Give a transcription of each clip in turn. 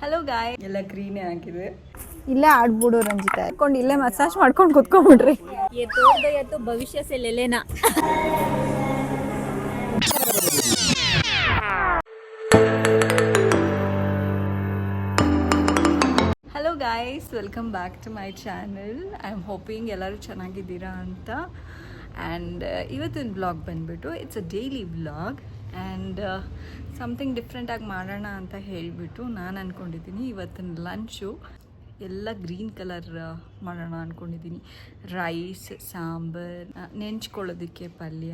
Hello ಗಾಯ್, ಎಲ್ಲ ಗ್ರೀನೇ ಆಗಿದೆ. ಇಲ್ಲೇ ಆಡ್ಬಿಡು ರಂಜಿತಾ, ಹಾಕೊಂಡು ಇಲ್ಲೇ ಮಸಾಜ್ ಮಾಡ್ಕೊಂಡು ಕುತ್ಕೊಂಡ್ಬಿಡ್ರಿ. ಭವಿಷ್ಯ ಸೆ ಲೆಲೇನಾ. Hello guys, welcome back to my channel. I am hoping ಎಲ್ಲರೂ ಚೆನ್ನಾಗಿದ್ದೀರಾ ಅಂತ. ಆ್ಯಂಡ್ ಇವತ್ತಿನ ವ್ಲಾಗ್ ಬಂದುಬಿಟ್ಟು it's a daily vlog and something ಡಿಫ್ರೆಂಟಾಗಿ ಮಾಡೋಣ ಅಂತ ಹೇಳಿಬಿಟ್ಟು ನಾನು ಅಂದ್ಕೊಂಡಿದ್ದೀನಿ. ಇವತ್ತಿನ ಲಂಚು ಎಲ್ಲ ಗ್ರೀನ್ ಕಲರ್ ಮಾಡೋಣ ಅಂದ್ಕೊಂಡಿದ್ದೀನಿ. ರೈಸ್, ಸಾಂಬಾರ್, ನೆಂಚ್ಕೊಳ್ಳೋದಕ್ಕೆ ಪಲ್ಯ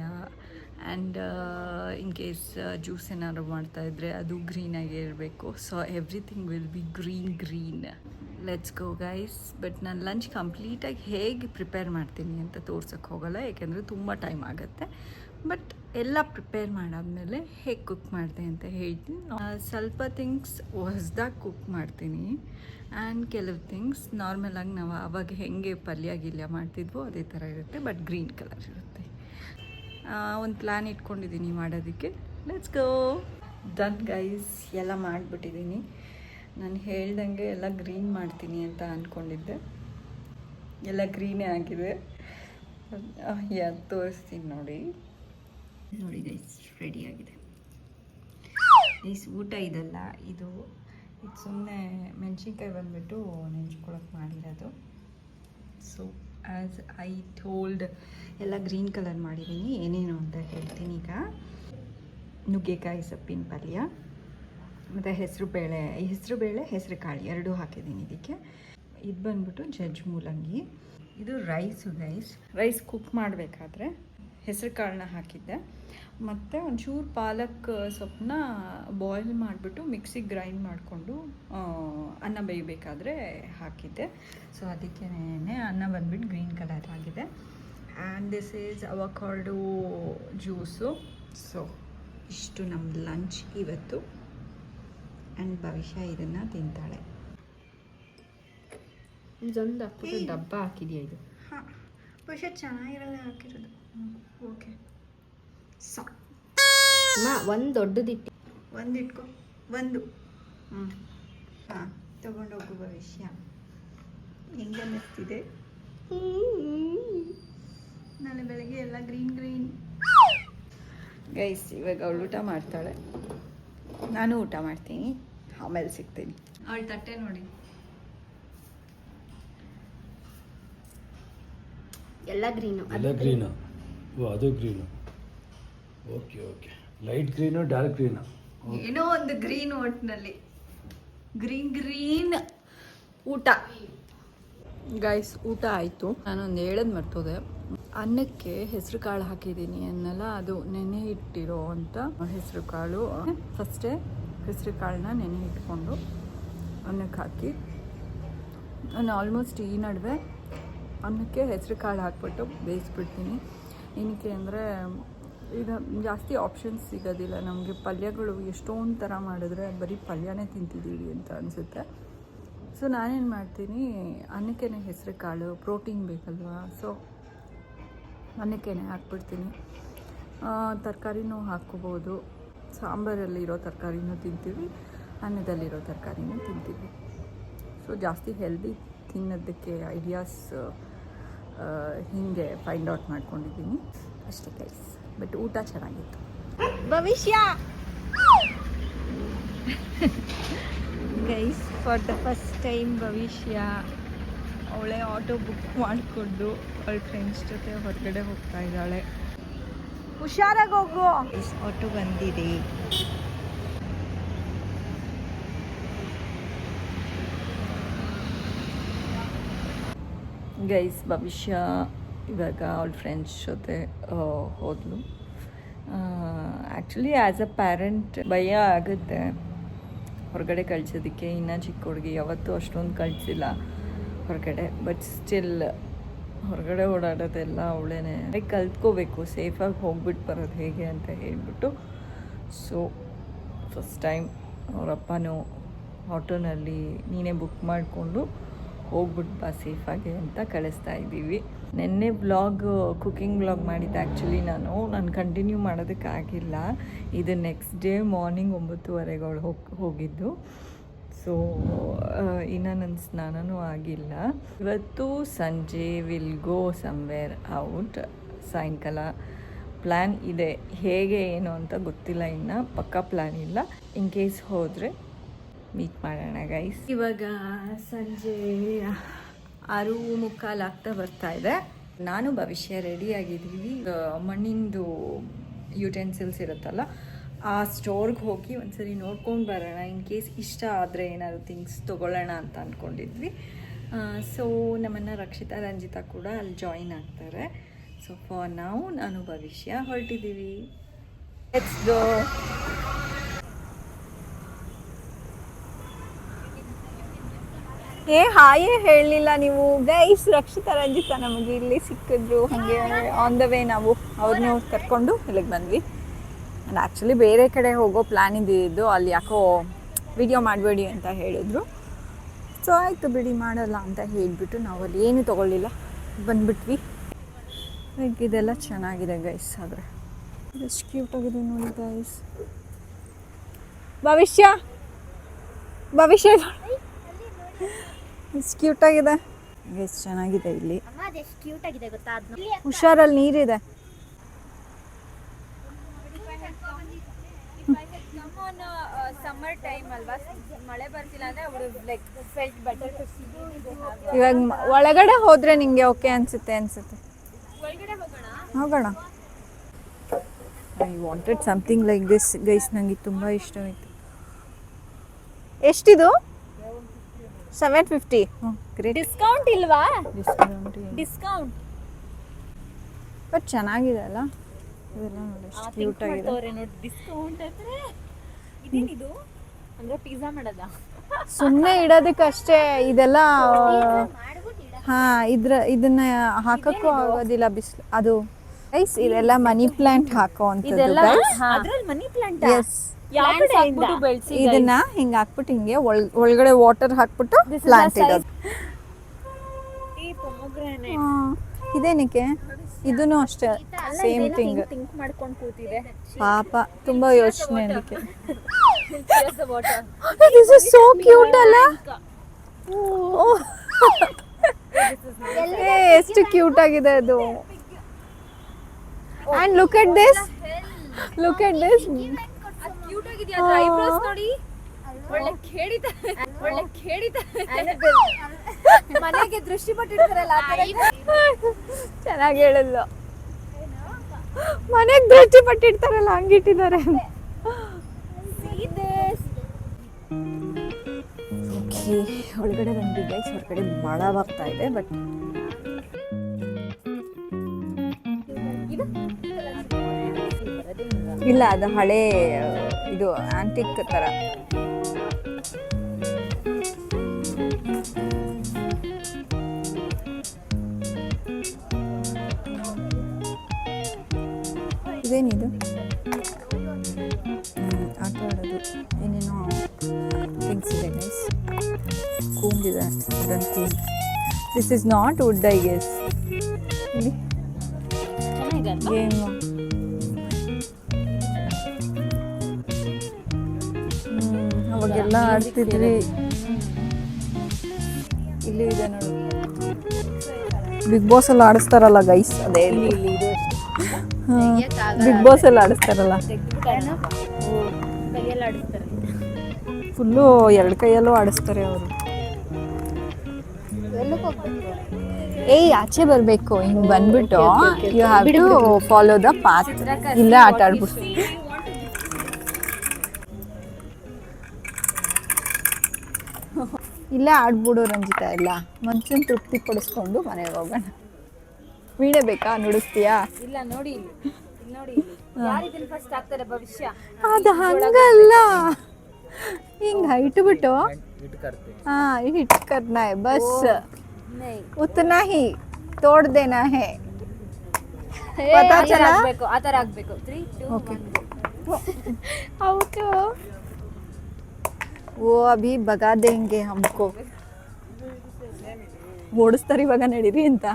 ಆ್ಯಂಡ್ ಇನ್ ಕೇಸ್ ಜ್ಯೂಸ್ ಏನಾದ್ರು ಮಾಡ್ತಾಯಿದ್ರೆ ಅದು ಗ್ರೀನಾಗೇ ಇರಬೇಕು. So everything will be green. Let's go guys. But ನಾನು ಲಂಚ್ ಕಂಪ್ಲೀಟಾಗಿ ಹೇಗೆ ಪ್ರಿಪೇರ್ ಮಾಡ್ತೀನಿ ಅಂತ ತೋರ್ಸೋಕ್ಕೆ ಹೋಗೋಲ್ಲ, ಯಾಕೆಂದರೆ ತುಂಬ ಟೈಮ್ ಆಗುತ್ತೆ. ಬಟ್ ಎಲ್ಲ ಪ್ರಿಪೇರ್ ಮಾಡಾದಮೇಲೆ ಹೇಗೆ ಕುಕ್ ಮಾಡಿದೆ ಅಂತ ಹೇಳ್ತೀನಿ. ಸ್ವಲ್ಪ ಥಿಂಗ್ಸ್ ಹೊಸ್ದಾಗಿ ಕುಕ್ ಮಾಡ್ತೀನಿ ಆ್ಯಂಡ್ ಕೆಲವು ಥಿಂಗ್ಸ್ ನಾರ್ಮಲಾಗಿ ನಾವು ಆವಾಗ ಹೇಗೆ ಪಲ್ಯ ಮಾಡ್ತಿದ್ವೋ ಅದೇ ಥರ ಇರುತ್ತೆ, ಬಟ್ ಗ್ರೀನ್ ಕಲರ್ ಇರುತ್ತೆ. ಒಂದು ಪ್ಲ್ಯಾನ್ ಇಟ್ಕೊಂಡಿದ್ದೀನಿ ಮಾಡೋದಕ್ಕೆ. Let's go. ಡನ್ ಗೈಸ್, ಎಲ್ಲ ಮಾಡಿಬಿಟ್ಟಿದ್ದೀನಿ. ನಾನು ಹೇಳ್ದಂಗೆ ಎಲ್ಲ ಗ್ರೀನ್ ಮಾಡ್ತೀನಿ ಅಂತ ಅಂದ್ಕೊಂಡಿದ್ದೆ. ಎಲ್ಲ ಗ್ರೀನೇ ಆಗಿದೆ. ತೋರಿಸ್ತೀನಿ ನೋಡಿ ಗೈಸ್, ರೆಡಿಯಾಗಿದೆ ಗೈಸ್. ಊಟ ಇದಲ್ಲ, ಇದು ಸುಮ್ಮನೆ ಮೆಣಸಿನ್ಕಾಯಿ ಬಂದುಬಿಟ್ಟು ನೆಂಚ್ಕೊಳಕ್ಕೆ ಮಾಡಿರೋದು. ಸೊ ಆ್ಯಸ್ ಐ ಟೋಲ್ಡ್, ಎಲ್ಲ ಗ್ರೀನ್ ಕಲರ್ ಮಾಡಿದ್ದೀನಿ. ಏನೇನು ಅಂತ ಹೇಳ್ತೀನಿ ಈಗ. ನುಗ್ಗೆಕಾಯಿ ಸೊಪ್ಪಿನ ಪಲ್ಯ ಮತ್ತು ಹೆಸರು ಕಾಳು ಎರಡೂ ಹಾಕಿದ್ದೀನಿ ಇದಕ್ಕೆ. ಇದು ಬಂದ್ಬಿಟ್ಟು ಜಜ್ಜ್ ಮೂಲಂಗಿ. ಇದು ರೈಸು ಗೈಸ್. ರೈಸ್ ಕುಕ್ ಮಾಡಬೇಕಾದ್ರೆ ಹೆಸರು ಕಾಳನ್ನ ಹಾಕಿದ್ದೆ, ಮತ್ತು ಒಂಚೂರು ಪಾಲಕ್ ಸೊಪ್ಪನ್ನ ಬಾಯ್ಲ್ ಮಾಡಿಬಿಟ್ಟು ಮಿಕ್ಸಿಗೆ ಗ್ರೈಂಡ್ ಮಾಡಿಕೊಂಡು ಅನ್ನ ಬೇಯಬೇಕಾದ್ರೆ ಹಾಕಿದ್ದೆ. ಸೊ ಅದಕ್ಕೇ ಅನ್ನ ಬಂದ್ಬಿಟ್ಟು ಗ್ರೀನ್ ಕಲರ್ ಆಗಿದೆ. And this is avocado juice. So ಇಷ್ಟು ನಮ್ಮ ಲಂಚ್ ಇವತ್ತು. ಆ್ಯಂಡ್ ಭವಿಷ್ಯ ಇದನ್ನು ತಿಂತಾಳೆ. ಇದೊಂದು ಹಾಕ್ಬಿಟ್ಟು ಡಬ್ಬ ಹಾಕಿದೆಯಾ ಇದು? ಹಾಂ, ಭವಿಷ್ಯ ಚೆನ್ನಾಗಿರಲ್ಲ ಹಾಕಿರೋದು. ಓಕೆ ಒಂದು ದೊಡ್ಡದಿಟ್ಟು ಒಂದು ಇಟ್ಕೊ, ಒಂದು ಹಾಂ ತೊಗೊಂಡೋಗು ಭವಿಷ್ಯ. ಹೆಂಗೆ ಅನ್ನಿಸ್ತಿದೆ? ನಾಳೆ ಬೆಳಗ್ಗೆ ಎಲ್ಲ ಗ್ರೀನ್ ಗೈಸ್. ಇವಾಗ ಅವಳು ಊಟ ಮಾಡ್ತಾಳೆ, ನಾನು ಊಟ ಮಾಡ್ತೀನಿ, ಆಮೇಲೆ ಸಿಗ್ತೀನಿ. ಅವಳ ತಟ್ಟೆ ನೋಡಿ, ಎಲ್ಲ ಗ್ರೀನು. ಅದು green. Okay, light green, dark green, ಏನೋ ಒಂದು ಗ್ರೀನ್. ಒಟ್ಟಿನಲ್ಲಿ ಗ್ರೀನ್ ಊಟ ಗೈಸ್. ಊಟ ಆಯಿತು. ನಾನೊಂದು ಹೇಳೋದು ಮರ್ತೋದೆ. ಅನ್ನಕ್ಕೆ ಹೆಸರು ಕಾಳು ಹಾಕಿದ್ದೀನಿ ಅನ್ನಲ್ಲ, ಅದು ನೆನೆ ಇಟ್ಟಿರೋ ಅಂತ ಹೆಸರು ಕಾಳು. ಫಸ್ಟೇ ಹೆಸರು ಕಾಳನ್ನ ನೆನೆ ಇಟ್ಕೊಂಡು ಅನ್ನಕ್ಕೆ ಹಾಕಿ, ನಾನು ಆಲ್ಮೋಸ್ಟ್ ಈ ನಡುವೆ ಅನ್ನಕ್ಕೆ ಹೆಸರು ಕಾಳು ಹಾಕ್ಬಿಟ್ಟು ಬೇಯಿಸ್ಬಿಡ್ತೀನಿ. ಏನಕ್ಕೆ ಅಂದರೆ ಈಗ ಜಾಸ್ತಿ ಆಪ್ಷನ್ಸ್ ಸಿಗೋದಿಲ್ಲ ನಮಗೆ. ಪಲ್ಯಗಳು ಎಷ್ಟೊಂದು ಥರ ಮಾಡಿದ್ರೆ ಬರೀ ಪಲ್ಯನೇ ತಿಂತಿದ್ದೀವಿ ಅಂತ ಅನಿಸುತ್ತೆ. ಸೊ ನಾನೇನು ಮಾಡ್ತೀನಿ, ಅನ್ನಕ್ಕೇ ಹೆಸರು ಕಾಳು, ಪ್ರೋಟೀನ್ ಬೇಕಲ್ವಾ, ಸೊ ಅನ್ನಕ್ಕೇ ಹಾಕ್ಬಿಡ್ತೀನಿ. ತರಕಾರಿನೂ ಹಾಕ್ಕೋಬೋದು. ಸಾಂಬಾರಲ್ಲಿರೋ ತರಕಾರಿನೂ ತಿಂತೀವಿ, ಅನ್ನದಲ್ಲಿರೋ ತರಕಾರಿನೂ ತಿಂತೀವಿ. ಸೊ ಜಾಸ್ತಿ ಹೆಲ್ದಿ ತಿನ್ನೋದಕ್ಕೆ ಐಡಿಯಾಸ್ ಹೀಗೆ ಫೈಂಡ್ ಔಟ್ ಮಾಡ್ಕೊಂಡಿದ್ದೀನಿ ಅಷ್ಟೇ ಗೈಸ್. ಬಟ್ ಊಟ ಚೆನ್ನಾಗಿತ್ತು. ಭವಿಷ್ಯ guys, for the first time ಭವಿಷ್ಯ ಅವಳೇ ಆಟೋ ಬುಕ್ ಮಾಡಿಕೊಂಡು ಅವಳ ಫ್ರೆಂಡ್ಸ್ ಜೊತೆ ಹೊರಗಡೆ ಹೋಗ್ತಾ ಇದ್ದಾಳೆ. ಹುಷಾರಾಗಿ ಹೋಗು. ಆಟೋ ಬಂದಿದೆ. ಗೈಸ್, ಭವಿಷ್ಯ ಇವಾಗ ಅವಳ ಫ್ರೆಂಡ್ಸ್ ಜೊತೆ ಹೋದ್ಲು. ಆ್ಯಕ್ಚುಲಿ ಆ್ಯಸ್ ಅ ಪ್ಯಾರೆಂಟ್ ಭಯ ಆಗುತ್ತೆ ಹೊರಗಡೆ ಕಳಿಸೋದಕ್ಕೆ. ಇನ್ನು ಚಿಕ್ಕ ಹುಡುಗಿ ಯಾವತ್ತೂ ಅಷ್ಟೊಂದು ಕಳಿಸಿಲ್ಲ ಹೊರಗಡೆ. ಬಟ್ ಸ್ಟಿಲ್ ಹೊರಗಡೆ ಓಡಾಡೋದೆಲ್ಲ ಅವಳೇನೆ ಕಲ್ತ್ಕೋಬೇಕು, ಸೇಫಾಗಿ ಹೋಗ್ಬಿಟ್ಟು ಬರೋದು ಹೇಗೆ ಅಂತ ಹೇಳ್ಬಿಟ್ಟು. ಸೊ ಫಸ್ಟ್ ಟೈಮ್ ಅವರಪ್ಪನೂ ಆಟೋನಲ್ಲಿ ನೀನೇ ಬುಕ್ ಮಾಡಿಕೊಂಡು ಹೋಗ್ಬಿಟ್ಟು ಬಾ ಸೇಫಾಗಿ ಅಂತ ಕಳಿಸ್ತಾ ಇದ್ದೀವಿ. ನೆನ್ನೆ ಕುಕ್ಕಿಂಗ್ ವ್ಲಾಗ್ ಮಾಡಿದ್ದೆ. ಆ್ಯಕ್ಚುಲಿ ನಾನು ಕಂಟಿನ್ಯೂ ಮಾಡೋದಕ್ಕಾಗಿಲ್ಲ. ಇದು ನೆಕ್ಸ್ಟ್ ಡೇ ಮಾರ್ನಿಂಗ್ 9:30 ಅವಳು ಹೋಗಿದ್ದು. ಸೊ ಇನ್ನು ನನ್ನ ಸ್ನಾನನೂ ಆಗಿಲ್ಲ. ಇವತ್ತು ಸಂಜೆ ವಿಲ್ ಗೋ ಸಮ್ವೇರ್ ಔಟ್. ಸಾಯಂಕಾಲ ಪ್ಲ್ಯಾನ್ ಇದೆ, ಹೇಗೆ ಏನು ಅಂತ ಗೊತ್ತಿಲ್ಲ, ಇನ್ನು ಪಕ್ಕಾ ಪ್ಲ್ಯಾನ್ ಇಲ್ಲ. ಇನ್ ಕೇಸ್ ಹೋದರೆ ಮೀಟ್ ಮಾಡೋಣ ಗೈಸ್. ಇವಾಗ ಸಂಜೆ 6:45 ಆಗ್ತಾ ಬರ್ತಾ ಇದೆ. ನಾನು ಭವಿಷ್ಯ ರೆಡಿಯಾಗಿದ್ದೀವಿ. ಮಣ್ಣಿಂದು ಯುಟೆನ್ಸಿಲ್ಸ್ ಇರುತ್ತಲ್ಲ, ಆ ಸ್ಟೋರ್ಗೆ ಹೋಗಿ ಒಂದ್ಸರಿ ನೋಡ್ಕೊಂಡು ಬರೋಣ. ಇನ್ ಕೇಸ್ ಇಷ್ಟ ಆದರೆ ಏನಾದ್ರು ಥಿಂಗ್ಸ್ ತೊಗೊಳ್ಳೋಣ ಅಂತ ಅಂದ್ಕೊಂಡಿದ್ವಿ. ಸೊ ನಮ್ಮನ್ನು ರಕ್ಷಿತಾ ರಂಜಿತಾ ಕೂಡ ಅಲ್ಲಿ ಜಾಯಿನ್ ಆಗ್ತಾರೆ. ಸೊ ಫಾರ್ ನಾವು ನಾನು ಭವಿಷ್ಯ ಹೊರಟಿದ್ದೀವಿ. Let's go. ಹಾಯೇ ಹೇಳಲಿಲ್ಲ ನೀವು ಗೈಸ್. ರಕ್ಷಿತಾ ರಂಜಿತಾ ನಮಗೆ ಇಲ್ಲಿ ಸಿಕ್ಕಿದ್ರು. ಹಾಗೆ ಆನ್ ದ ವೇ ನಾವು ಅವ್ರನ್ನೂ ಕರ್ಕೊಂಡು ಇಲ್ಲಿಗೆ ಬಂದ್ವಿ. ನಾನು ಆ್ಯಕ್ಚುಲಿ ಬೇರೆ ಕಡೆ ಹೋಗೋ ಪ್ಲ್ಯಾನ್ ಇದ್ದಿದ್ದು, ಅಲ್ಲಿ ಯಾಕೋ ವಿಡಿಯೋ ಮಾಡಬೇಡಿ ಅಂತ ಹೇಳಿದ್ರು. ಸೊ ಆಯಿತು ಬಿಡಿ, ಮಾಡಲ್ಲ ಅಂತ ಹೇಳಿಬಿಟ್ಟು ನಾವು ಅಲ್ಲಿ ಏನೂ ತೊಗೊಳ್ಳಿಲ್ಲ, ಬಂದುಬಿಟ್ವಿ. ಲೈಕ್ ಇದೆಲ್ಲ ಚೆನ್ನಾಗಿದೆ ಗೈಸ್. ಆದರೆ ಎಷ್ಟು ಕ್ಯೂಟಾಗಿದೆ ನೋಡಿ ಗೈಸ್. ಭವಿಷ್ಯ ಎಷ್ಟು ಕ್ಯೂಟಾಗಿದೆ, ಎಷ್ಟು ಚೆನ್ನಾಗಿದೆ ಇಲ್ಲಿ. ಹುಷಾರಲ್ಲಿ ನೀರಿದೆ. ಸಮ್ಮರ್ ಟೈಮ್ ಅಲ್ವಾ, ಮಳೆ ಬರ್ತಿಲ್ಲ ಅಂದ್ರೆ ಇವಾಗ ಒಳಗಡೆ ಹೋದ್ರೆ ನಿಂಗೆ ಓಕೆ ಅನ್ಸುತ್ತೆ. ಹೋಗೋಣ. I wanted something like this guys. ನನಗೆ ತುಂಬ ಇಷ್ಟವಾಯಿತು. ಎಷ್ಟಿದು? 750. ಗ್ರೇಟ್. ಡಿಸ್ಕೌಂಟ್ ಇಲ್ವಾ? ಡಿಸ್ಕೌಂಟ್ ಬಟ್ ಚೆನ್ನಾಗಿದೆ ಅಲ್ಲ ಇದೆಲ್ಲ. ನೋಡಿ ಎಷ್ಟು ಕ್ಯೂಟ್ ಆಗಿದೆ. ನೋಡಿ ಡಿಸ್ಕೌಂಟ್ ಅಂದ್ರೆ ಇದೇನಿದು ಅಂದ್ರೆ ಪಿಜ್ಜಾ ಮಾಡೋದ? ಸುಮ್ಮನೆ ಇಡೋದಕ್ಕಷ್ಟೇ ಇದೆಲ್ಲ. ಇದನ್ನ ಹಾಕಕ್ಕೂ ಆಗೋದಿಲ್ಲ, ಬಿಸಿಲು ಅದು ಗೈಸ್. ಇದೆಲ್ಲ ಮನಿ ಪ್ಲಾಂಟ್ ಹಾಕೋ ಅಂತದ್ದು ಗೈಸ್. Money plant. ಎಸ್, ಇದನ್ನ ಹಿಂಗೆ ಹಾಕ್ಬಿಟ್ಟು ಹಿಂಗೆ ಒಳಗಡೆ ವಾಟರ್ ಹಾಕ್ಬಿಟ್ಟು ಪ್ಲಾಂಟ್ ಇಡೋದು. ಇದೇನಕ್ಕೆ ಇದನ್ನು ಅಷ್ಟೇ ಸೇಮ್ ಥಿಂಗ್. ಪಾಪ ತುಂಬಾ ಯೋಚನೆ ಅದಕ್ಕೆ. ದಿಸ್ ಇಸ್ ಸೋ ಕ್ಯೂಟ್ ಅಲ್ಲ? ಎಷ್ಟು ಕ್ಯೂಟ್ ಆಗಿದೆ ಅದು. And look at this. Cute ಆಗಿದೆಯಾ? ಅದು ಐಬ್ರೋಸ್ ನೋಡಿ, ಒಳ್ಳೆ ಕೇಳಿತಾರೆ. ಮನೆಗೆ ದೃಷ್ಟಿ ಪಟ್ಟಿರ್ತಾರಲ್ಲ ಆ ತರ. ಚೆನ್ನಾಗಿ ಹೇಳಿದ್ಲು. ಮನೆಗೆ ದೃಷ್ಟಿ ಪಟ್ಟಿರ್ತಾರಲ್ಲ ಹಂಗಿಟ್ಟಿದ್ದಾರೆ. ಓಕೆ, ಒಳಗಡೆ ಬಂದಿದ್ದೆ. ಹೊರಗಡೆ ಮಳ ಬರ್ತಾ ಇದೆ, ಬಟ್ ಇಲ್ಲ, ಅದು ಹಳೆ ಇದು ಆಂಟಿಕ್ ಥರ. ಇದೇನಿದು? ಆಟ ಆಡೋದು ಏನೇನೋ ಥಿಂಗ್ಸ್ ಇದೆ ಗೈಸ್. ಕೂಂಗಿದೆ, ವುಡನ್ ಕೂಂಗ್. This is not wood I guess. ಇಲ್ಲಿ ಗೇಮು. ಅವಾಗೆಲ್ಲ ಆಡ್ತಿದ್ವಿ. ಇಲ್ಲಿ ಇದೆ ನೋಡಿ, ಬಿಗ್ ಬಾಸ್ ಎಲ್ಲ ಆಡಿಸ್ತಾರಲ್ಲ ಗೈಸ್, ಅದೇ ಬಿಗ್ ಬಾಸ್ ಎಲ್ಲ ಆಡಿಸ್ತಾರಲ್ಲ. ಫುಲ್ಲು 2 ಕೈಯಲ್ಲೂ ಆಡಿಸ್ತಾರೆ ಅವರು. ಏಯ್, ಆಚೆ ಬರಬೇಕು. ಹಿಂಗೆ ಬಂದ್ಬಿಟ್ಟು you have to follow the path. ಇಲ್ಲ ಆಟ ಆಡ್ಬಿಟ್ಟು ಇಲ್ಲೇ ಆಡ್ಬಿಡು ರಂಜಿತಾ. ಎಲ್ಲ ಮನ್ಸನ್ ತೃಪ್ತಿ ಪಡಿಸ್ಕೊಂಡು ಮನೆಗೆ ಹೋಗೋಣ. ವೀಣೆ ಬೇಕಾ? ನುಡಿಸ್ತೀಯಾ? ಇಲ್ಲ ನೋಡಿ, ನೋಡಿ ಯಾರಿದನ್ನ ಫಸ್ಟ್ ಆಗ್ತಾರೆ ಭವಿಷ್ಯ. ಅದು ಹಂಗಲ್ಲ, ಹಿಂಗೆ ಇಟ್ಬಿಟ್ಟು हाँ हिट करना है बस, उतना ही तोड़ देना है. पता चला? आतर ಆಗಬೇಕು 3 2 ओके. वो अभी भगा देंगे हमको. ಓಡಿಸ್ತಾರೆ ಇವಾಗ ನಡೀರಿ ಅಂತ.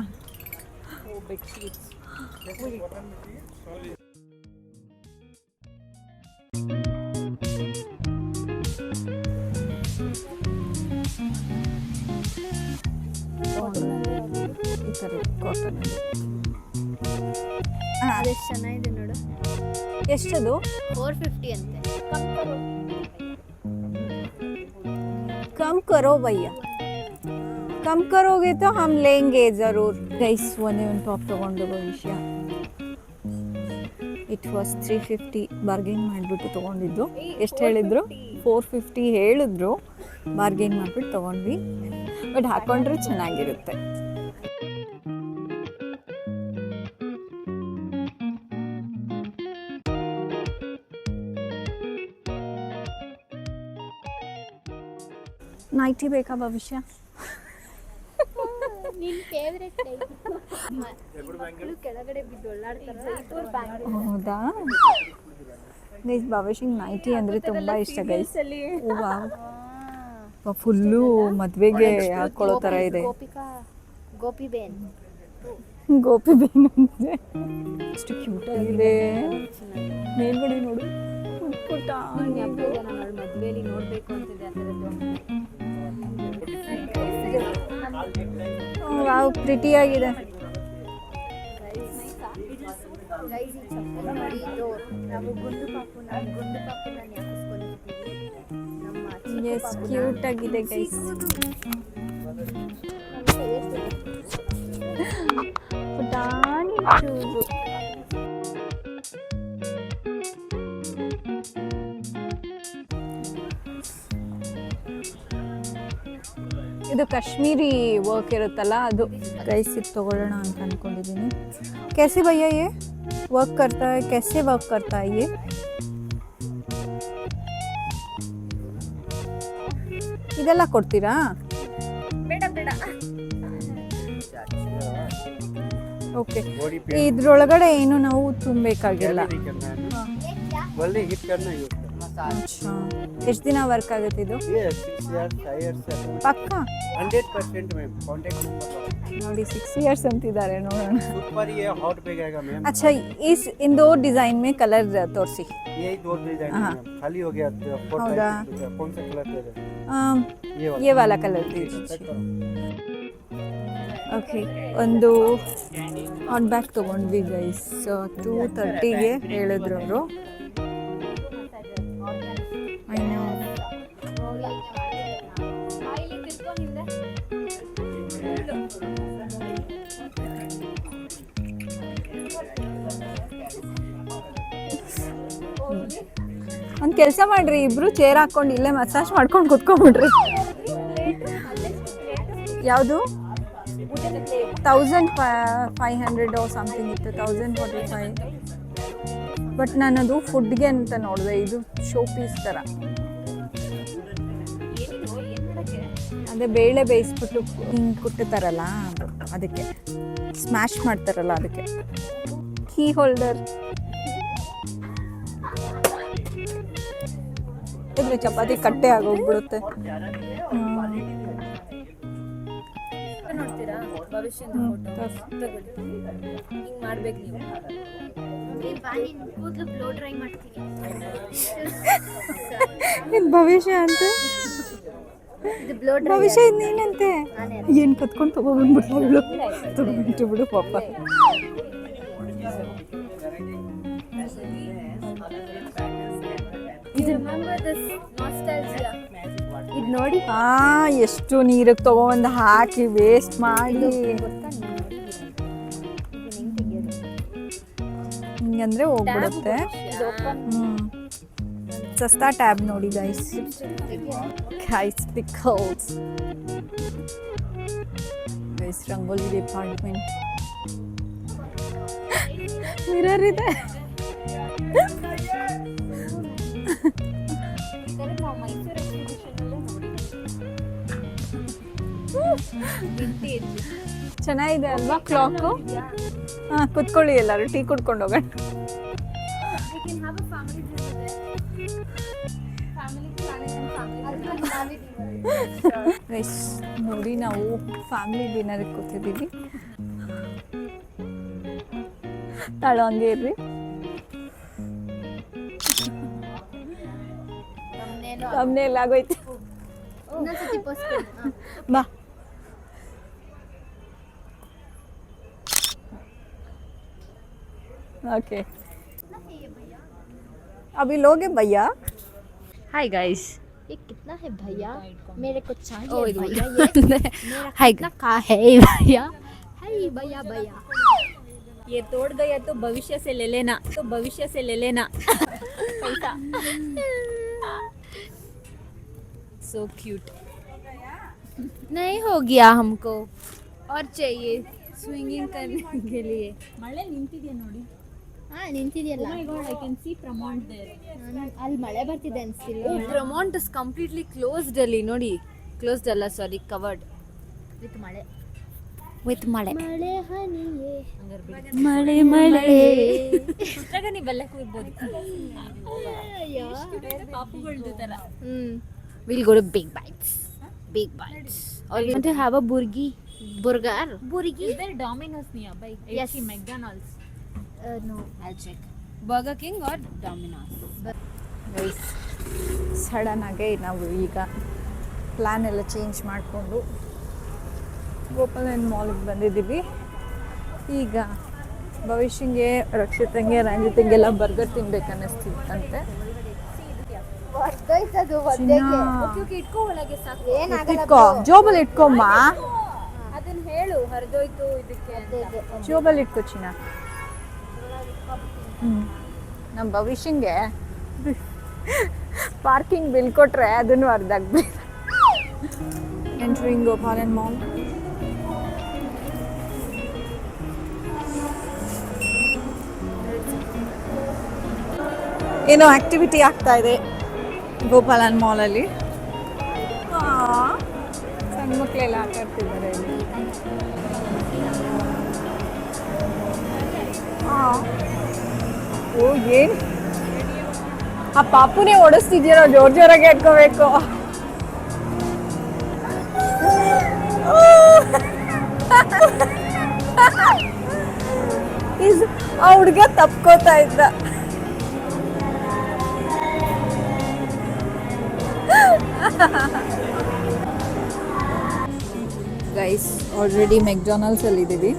ಥರ ಕಾಟನಲ್ಲಿ. ಅದೆಷ್ಟು ಚೆನ್ನಾಗಿದೆ ನೋಡು. ಎಷ್ಟದು? 450 ಅಂತೆ. कम करो भैया, कम करोगे तो हम लेंगे ज़रूर. ಗೈಸ್ ಒಂದೇ ಒಂದು ಟಾಪ್ ತೊಗೊಂಡಿರೋ ವಿಷಯ. It was 350. ಬಾರ್ಗೇನ್ ಮಾಡಿಬಿಟ್ಟು ತೊಗೊಂಡಿದ್ದು. ಎಷ್ಟು ಹೇಳಿದ್ರು? 450 ಹೇಳಿದ್ರು. ಬಾರ್ಗೇನ್ ಮಾಡಿಬಿಟ್ಟು ತೊಗೊಂಡ್ವಿ. ಬಟ್ ಹಾಕೊಂಡ್ರೆ ಚೆನ್ನಾಗಿರುತ್ತೆ. ನೈಟಿ ಬೇಕಾ ಭವಿಷ್ಯ? ನಿನ್ ಫೇವರೇಟ್ ಟೈಪ್. ಮಕ್ಕಳು ಕೆಳಗಡೆ ಬಿದ್ದು ಒಳ್ಳಾಡ್ತಾರೆ. ಹೌದಾ ಗೈಸ್, ಭವಿಷ್ಯಂಗೆ ನೈಟಿ ಅಂದರೆ ತುಂಬ ಇಷ್ಟ ಗೈಸ್. ಫುಲ್ಲು ಮದುವೆಗೆ ಹಾಕೊಳ್ಳೋ ಥರ ಇದೆ. ಗೋಪಿ ಬೇನ್ ಅಂತೆ. ಎಷ್ಟು ಕ್ಯೂಟ್ ಆಗಿದೆ. ಮೇಲ್ಗಡೆ ನೋಡು, ಪುಟ್ಟ ಮದುವೆಯಲ್ಲಿ ನೋಡ್ಬೇಕು ಅಂತಿದೆ ಆ ಥರದ್ದು. ವಾವ್, ಪ್ರಿಟಿ ಆಗಿದೆ. ನಾವು ಗುಂಡು ಪಾಪುನ ಎಸ್, ಕ್ಯೂಟ್ ಆಗಿದೆ ಗೈಸ್. ಪುಟಾಣಿ ಶೂಸು. ಇದು ಕಾಶ್ಮೀರಿ ವರ್ಕ್ ಇರುತ್ತಲ್ಲ ಅದು. ಗೈಸ್ ಇದು ತಗೊಳ್ಳೋಣ ಅಂತ ಅಂದ್ಕೊಂಡಿದ್ದೀನಿ. कैसे भैया ये वर्क करता है? कैसे वर्क करता है ये? ಇದೆಲ್ಲ ಕೊಡ್ತೀರಾ? ಬೇಡ ಬೇಡ. ಓಕೆ, ಇದ್ರೊಳಗಡೆ ಏನು ನಾವು ತುಂಬಬೇಕಾಗಿಲ್ಲ. अच्छा, ಎಷ್ಟು ದಿನ ವರ್ಕ್ ಆಗುತ್ತೆ ಇದು? ಪಕ್ಕಾ 100% मैम. कांटेक्ट नंबर ನೋಡಿ 6 इयर्स ಅಂತಿದ್ದಾರೆ. ನೋಡೋಣ. सुपर ये हॉट बैग आएगा मैम. अच्छा, इन दो डिजाइन में कलर तोरिಸಿ. यही दो डिजाइन है मैम. खाली हो गया. हौदा? कौन सा कलर दे रहे? ये वाला कलर दीजिए. ಓಕೆ, ಒಂದು ಹಾಟ್ ಬ್ಯಾಗ್ ತೊಗೊಂಡ್ವಿ ಗೈಸ್. 230ಗೆ ಹೇಳಿದ್ರು ಅವರು. ಒಂದು ಕೆಲಸ ಮಾಡ್ರಿ, ಇಬ್ರು ಚೇರ್ ಹಾಕೊಂಡು ಇಲ್ಲೇ ಮಸಾಜ್ ಮಾಡ್ಕೊಂಡು ಕುತ್ಕೊಂಡ್ಬಿಡ್ರಿ. ಯಾವುದು 1500 ಸಮಥಿಂಗ್ ಇತ್ತು. 1045. ಬಟ್ ನಾನದು ಫುಡ್ಗೆ ಅಂತ ನೋಡಿದೆ. ಇದು ಶೋ ಪೀಸ್ ಥರ. ಅದೇ ಬೇಳೆ ಬೇಯಿಸ್ಬಿಟ್ಟು ಹಿಂಗೆ ಕುಟ್ಟುತ್ತಾರಲ್ಲ ಅದು, ಅದಕ್ಕೆ ಸ್ಮ್ಯಾಶ್ ಮಾಡ್ತಾರಲ್ಲ ಅದಕ್ಕೆ. Key holder. ಇದ್ರೆ ಚಪಾತಿ ಕಟ್ಟೆ ಆಗೋಗ್ಬಿಡುತ್ತೆ. ನೋಡ್ತೀರಾ ಭವಿಷ್ಯದ ಫೋಟೋ ಹಿಂಗ್ ಮಾಡ್ಬೇಕು ನೀವು. ಕೂದಲು ಬ್ಲೋ ಡ್ರೈ ಮಾಡ್ತೀನಿ. ಇದು ಭವಿಷ್ಯ ಅಂತ. ಇದು ಬ್ಲೋ ಡ್ರೈ. ಭವಿಷ್ಯ ಇನ್ನೇನಂತೆ ಏನು ಕತ್ಕೊಂಡು ತಗೊಬಂದ್ಬಿಟ್ಲು. ತಗೊಂಡ್ಬಿಟ್ಟು ಬಿಡು ಪಾಪ. ಇದು ನೋಡಿ, ಎಷ್ಟು ನೀರಿಗೆ ತಗೊಂಡು ಹಾಕಿ ವೇಸ್ಟ್ ಮಾಡಿ ಹಿಂಗಂದ್ರೆ ಹೋಗ್ಬಿಡುತ್ತೆ. ಸಸ್ತಾ ಟ್ಯಾಬ್ ನೋಡಿ guys. Guys pickles. Guys rangoli department. Mirror ಇದೆ. ಚೆನ್ನಾಗಿದೆ ಅಲ್ವಾ ಕ್ಲಾಕು? ಹಾಂ, ಕುತ್ಕೊಳ್ಳಿ ಎಲ್ಲರೂ, ಟೀ ಕುಡ್ಕೊಂಡು ಹೋಗೋಣ. ರೈಸ್ ನೋಡಿ, ನಾವು ಫ್ಯಾಮಿಲಿ ಡಿನ್ನರ್ಗೆ ಕೂತಿದ್ದೀವಿ. ತಾಳು ಹಂಗೆ ಇರ್ರಿ. ತಮ್ಮನೇಲ್ ಆಗೋಯ್ತು. ಬಾ. ओके अभी लोगे भैया हाय गाइस ये कितना है भैया मेरे को चाहिए Oh, it भैया will- ये मेरा Hi. कितना का है भैया हाय भैया भैया ये तोड़ गया तो भविष्य से ले लेना तो भविष्य से ले लेना पैसा सो क्यूट नहीं हो गया हमको और चाहिए स्विंगिंग करने के लिए ಮಳೆ ನಿಂತಿದೆ ನೋಡಿ ಹಾ ನಿಂತಿದೆಯಲ್ಲ ಐ ಕ್ಯಾನ್ ಸಿ ಪ್ರಮೌಂಟ್ ದೇರ್ ಅಲ್ಲಿ ಮಳೆ ಬರ್ತಿದೆ ಅನ್ಸ್ತಿಲ್ಲ ಪ್ರಮೌಂಟ್ ಇಸ್ ಕಂಪ್ಲೀಟ್ಲಿ ಕ್ಲೋಸ್ಡ್ ಅಲ್ಲಿ ನೋಡಿ ಕ್ಲೋಸ್ಡ್ ಅಲ್ಲ ಸಾರಿ ಕವರ್ಡ್ ವಿತ್ ಮಳೆ ವಿತ್ ಮಳೆ ಮಳೆ ಹನಿಯೇ ಮಳೆ ಮಳೆ ಸುತ್ತಾಗ ನೀವು ಬೆಲ್ಲಕ್ಕೆ ಹೋಗ್ಬೋದು ಪಾಪುಗಳ್ದು ತರ will go to Big Bites or you want to have a burger ಬುರ್ಗಿ there Domino's nearby Yes. McDonald's no I'll check Burger King or Domino's guys ಸಡನ್ನಾಗೆ ನಾವು ಈಗ ಪ್ಲ್ಯಾನ್ ಎಲ್ಲ ಚೇಂಜ್ ಮಾಡಿಕೊಂಡು ಗೋಪಾಲನ್ ಮಾಲಿಗೆ ಬಂದಿದ್ದೀವಿ ಈಗ ಭವಿಷ್ಯಂಗೆ ರಕ್ಷಿತಂಗೆ ರಂಜಿತಂಗೆಲ್ಲ ಬರ್ಗರ್ ತಿನ್ಬೇಕು ಅನ್ನಿಸ್ತಿತ್ತಂತೆ ಇಟ್ಕೋ ಒಳಗೆ ಸಾಕು ಏನಾಗಲ್ಲ ಇಟ್ಕೋ ಜೋಬಲ್ಲಿ ಇಟ್ಕೊಮ್ಮ ಅದನ್ನ ಹೇಳು ಹರಿದೋಯ್ತು ಇದಕ್ಕೆ ಜೋಬಲ್ಲಿ ಇಟ್ಕೋ ಚಿನ್ನ ನಮ್ಮ ಭವಿಷ್ಯಂಗೆ ಪಾರ್ಕಿಂಗ್ ಬಿಲ್ ಕೊಟ್ರೆ ಅದನ್ನು ಅರ್ಧಾಗ್ಬೇಕು ಎಂಟ್ರಿಂಗ್ ಗೋಪಾಲನ್ ಮಾಲ್ ಏನೋ ಆಕ್ಟಿವಿಟಿ ಆಗ್ತಾ ಇದೆ ಗೋಪಾಲನ್ ಮಾಲಲ್ಲಿ ಸಣ್ಣ ಮಕ್ಕಳೆಲ್ಲ ಆಟ ಆಡ್ತಿದ್ದಾರೆ ಇಲ್ಲಿ ಓ ಏನು ಆ ಪಾಪುನೇ ಓಡಿಸ್ತಿದ್ದೀರೋ ಜೋರಾಗಿ ಇಟ್ಕೋಬೇಕು ಆ ಹುಡುಗ ತಪ್ಕೋತಾ ಇದ್ದ ಗೈಸ್ ಆಲ್ರೆಡಿ ಮೆಕ್ಡೊನಾಲ್ಡ್ಸ್ ಅಲ್ಲಿ ಇದ್ದೀವಿ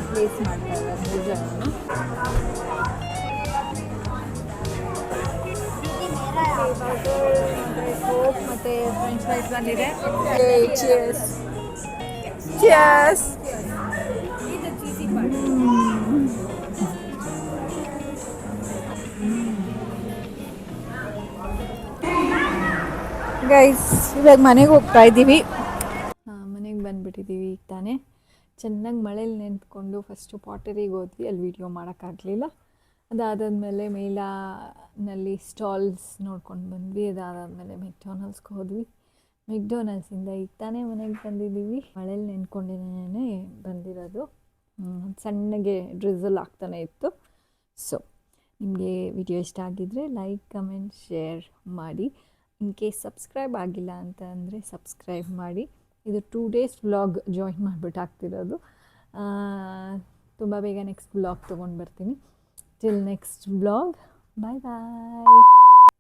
ಪ್ಲೇಸ್ ಮಾಡ್ತಾ ಇದ್ದಾರೆ 3 ಜನನು ಕೋಕ್ ಮತ್ತೆ ಫ್ರೆಂಚ್ ಫ್ರೈಸ್ ಬಂದಿದೆ ಚಿಯರ್ಸ್ ಚಿಯರ್ಸ್ ಗೈಸ್ ಇವಾಗ ಮನೆಗೆ ಹೋಗ್ತಾ ಇದ್ದೀವಿ ಮನೆಗೆ ಬಂದುಬಿಟ್ಟಿದ್ದೀವಿ ಈಗ ತಾನೇ ಚೆನ್ನಾಗಿ ಮಳೇಲಿ ನೆಂತ್ಕೊಂಡು ಫಸ್ಟು ಪಾಟರಿಗೆ ಹೋದ್ವಿ ಅಲ್ಲಿ ವೀಡಿಯೋ ಮಾಡೋಕ್ಕಾಗಲಿಲ್ಲ ಅದಾದಮೇಲೆ ಮೇಲಾನಲ್ಲಿ ಸ್ಟಾಲ್ಸ್ ನೋಡ್ಕೊಂಡು ಬಂದ್ವಿ ಅದಾದಮೇಲೆ ಮೆಕ್ಡೊನಾಲ್ಡ್ಸ್ಗೆ ಹೋದ್ವಿ ಮೆಕ್ಡೊನಾಲ್ಡ್ಸಿಂದ ಈಗ ತಾನೇ ಮನೆಗೆ ಬಂದಿದ್ದೀವಿ ಮಳೇಲಿ ನೆನ್ಕೊಂಡೇ ಬಂದಿರೋದು ಸಣ್ಣಗೆ ಡ್ರಿಝಲ್ ಆಗ್ತಾನೆ ಇತ್ತು ಸೊ ನಿಮಗೆ ವಿಡಿಯೋ ಇಷ್ಟ ಆಗಿದ್ದರೆ ಲೈಕ್ ಕಮೆಂಟ್ ಶೇರ್ ಮಾಡಿ ಇನ್ ಕೇಸ್ ಸಬ್ಸ್ಕ್ರೈಬ್ ಆಗಿಲ್ಲ ಅಂತ ಅಂದರೆ ಸಬ್ಸ್ಕ್ರೈಬ್ ಮಾಡಿ ಇದು 2 ಡೇಸ್ ವ್ಲಾಗ್ ಜಾಯಿನ್ ಮಾಡಿಬಿಟ್ಟು ಆಗ್ತಿರೋದು ತುಂಬ ಬೇಗ ನೆಕ್ಸ್ಟ್ ವ್ಲಾಗ್ ತೊಗೊಂಡು ಬರ್ತೀನಿ ಟಿಲ್ ನೆಕ್ಸ್ಟ್ ವ್ಲಾಗ್ ಬಾಯ್ ಬಾಯ್